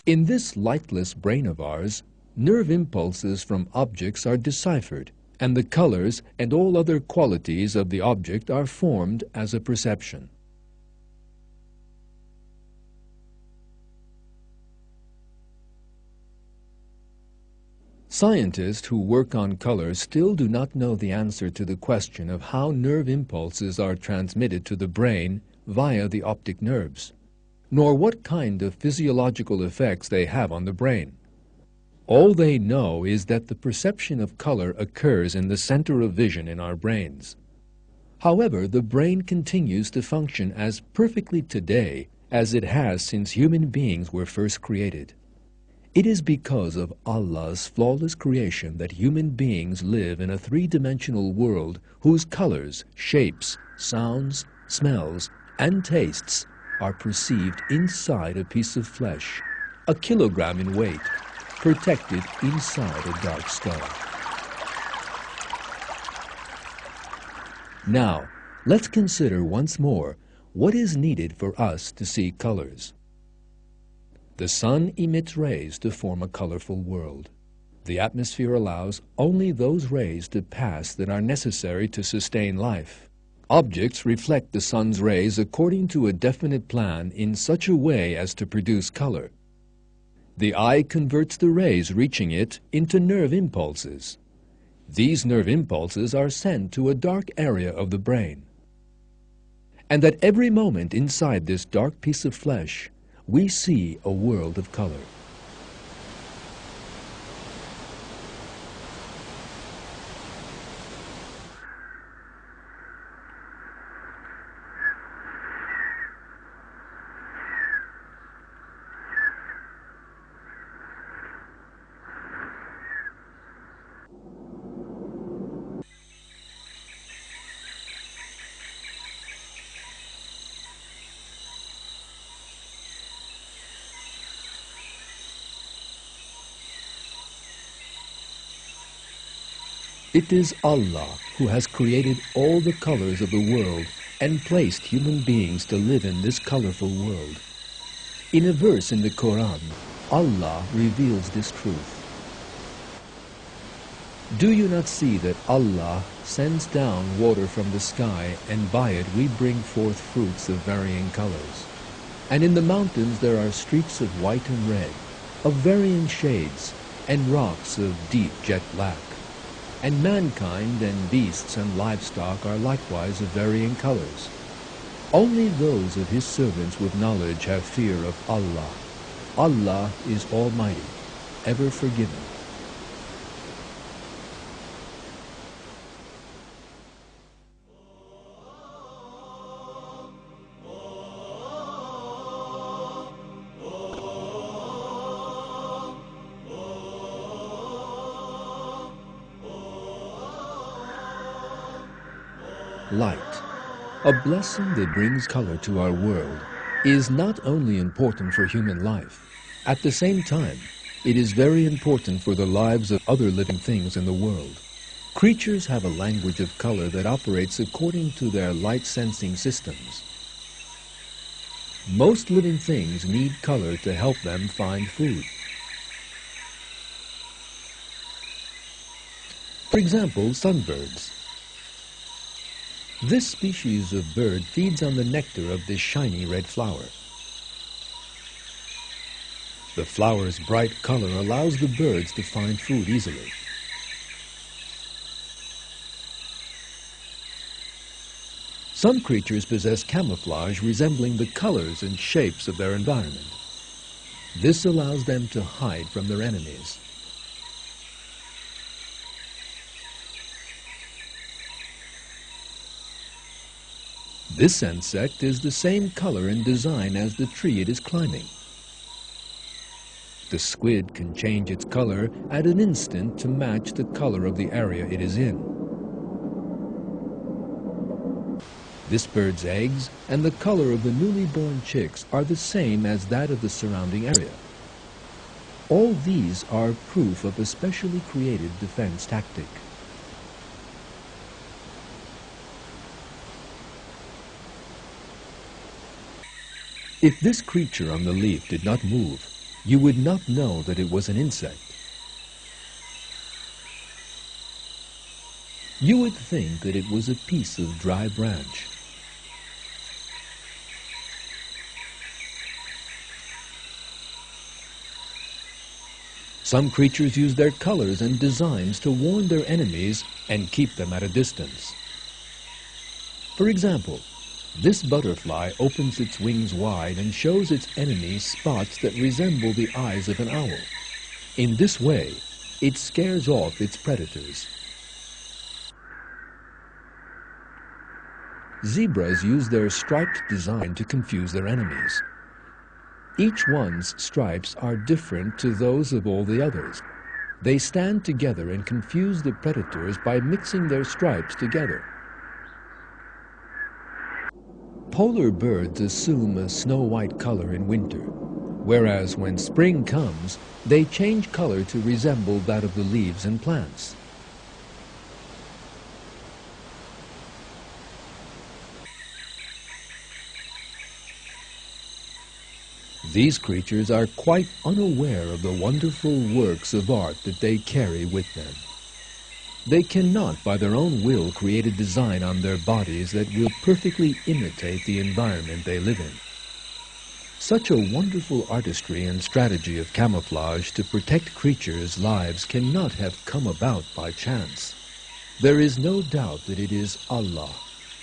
In this lightless brain of ours, nerve impulses from objects are deciphered, and the colors and all other qualities of the object are formed as a perception. Scientists who work on color still do not know the answer to the question of how nerve impulses are transmitted to the brain via the optic nerves, nor what kind of physiological effects they have on the brain. All they know is that the perception of color occurs in the center of vision in our brains. However, the brain continues to function as perfectly today as it has since human beings were first created. It is because of Allah's flawless creation that human beings live in a three-dimensional world whose colors, shapes, sounds, smells, and tastes are perceived inside a piece of flesh, a kilogram in weight, protected inside a dark skull. Now, let's consider once more what is needed for us to see colors. The sun emits rays to form a colorful world. The atmosphere allows only those rays to pass that are necessary to sustain life. Objects reflect the sun's rays according to a definite plan in such a way as to produce color. The eye converts the rays reaching it into nerve impulses. These nerve impulses are sent to a dark area of the brain. And at every moment inside this dark piece of flesh, we see a world of color. It is Allah who has created all the colors of the world and placed human beings to live in this colorful world. In a verse in the Quran, Allah reveals this truth. Do you not see that Allah sends down water from the sky, and by it we bring forth fruits of varying colors? And in the mountains there are streaks of white and red, of varying shades, and rocks of deep jet black. And mankind and beasts and livestock are likewise of varying colors. Only those of His servants with knowledge have fear of Allah. Allah is Almighty, ever forgiving. Light, a blessing that brings color to our world, is not only important for human life. At the same time, it is very important for the lives of other living things in the world. Creatures have a language of color that operates according to their light-sensing systems. Most living things need color to help them find food. For example, sunbirds. This species of bird feeds on the nectar of this shiny red flower. The flower's bright color allows the birds to find food easily. Some creatures possess camouflage resembling the colors and shapes of their environment. This allows them to hide from their enemies. This insect is the same color and design as the tree it is climbing. The squid can change its color at an instant to match the color of the area it is in. This bird's eggs and the color of the newly born chicks are the same as that of the surrounding area. All these are proof of a specially created defense tactic. If this creature on the leaf did not move, you would not know that it was an insect. You would think that it was a piece of dry branch. Some creatures use their colors and designs to warn their enemies and keep them at a distance. For example, this butterfly opens its wings wide and shows its enemies spots that resemble the eyes of an owl. In this way, it scares off its predators. Zebras use their striped design to confuse their enemies. Each one's stripes are different to those of all the others. They stand together and confuse the predators by mixing their stripes together. Polar birds assume a snow-white color in winter, whereas when spring comes, they change color to resemble that of the leaves and plants. These creatures are quite unaware of the wonderful works of art that they carry with them. They cannot, by their own will, create a design on their bodies that will perfectly imitate the environment they live in. Such a wonderful artistry and strategy of camouflage to protect creatures' lives cannot have come about by chance. There is no doubt that it is Allah,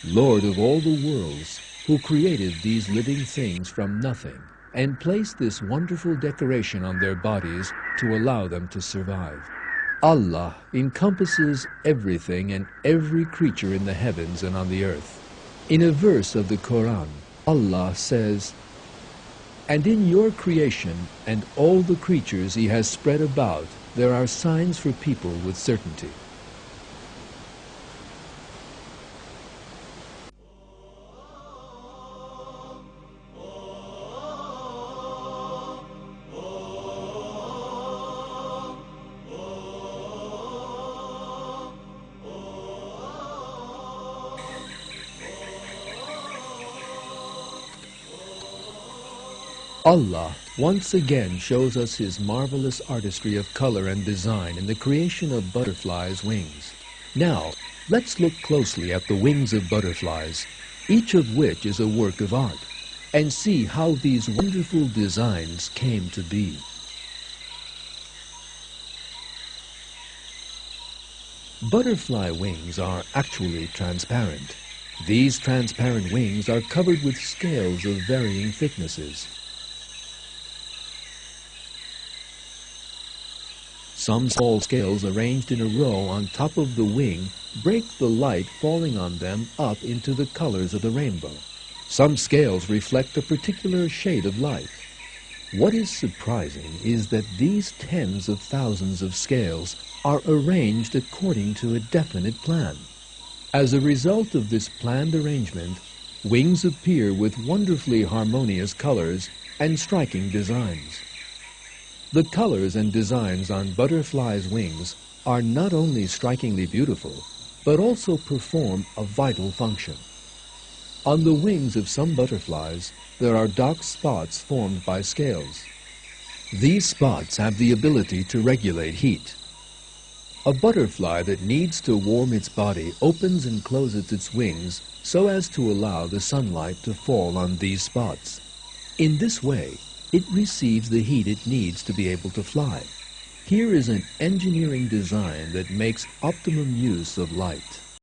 Lord of all the worlds, who created these living things from nothing and placed this wonderful decoration on their bodies to allow them to survive. Allah encompasses everything and every creature in the heavens and on the earth. In a verse of the Quran, Allah says, "And in your creation and all the creatures He has spread about, there are signs for people with certainty." Allah once again shows us His marvelous artistry of color and design in the creation of butterflies' wings. Now, let's look closely at the wings of butterflies, each of which is a work of art, and see how these wonderful designs came to be. Butterfly wings are actually transparent. These transparent wings are covered with scales of varying thicknesses. Some small scales arranged in a row on top of the wing break the light falling on them up into the colors of the rainbow. Some scales reflect a particular shade of light. What is surprising is that these tens of thousands of scales are arranged according to a definite plan. As a result of this planned arrangement, wings appear with wonderfully harmonious colors and striking designs. The colors and designs on butterflies' wings are not only strikingly beautiful, but also perform a vital function. On the wings of some butterflies, there are dark spots formed by scales. These spots have the ability to regulate heat. A butterfly that needs to warm its body opens and closes its wings so as to allow the sunlight to fall on these spots. In this way, it receives the heat it needs to be able to fly. Here is an engineering design that makes optimum use of light.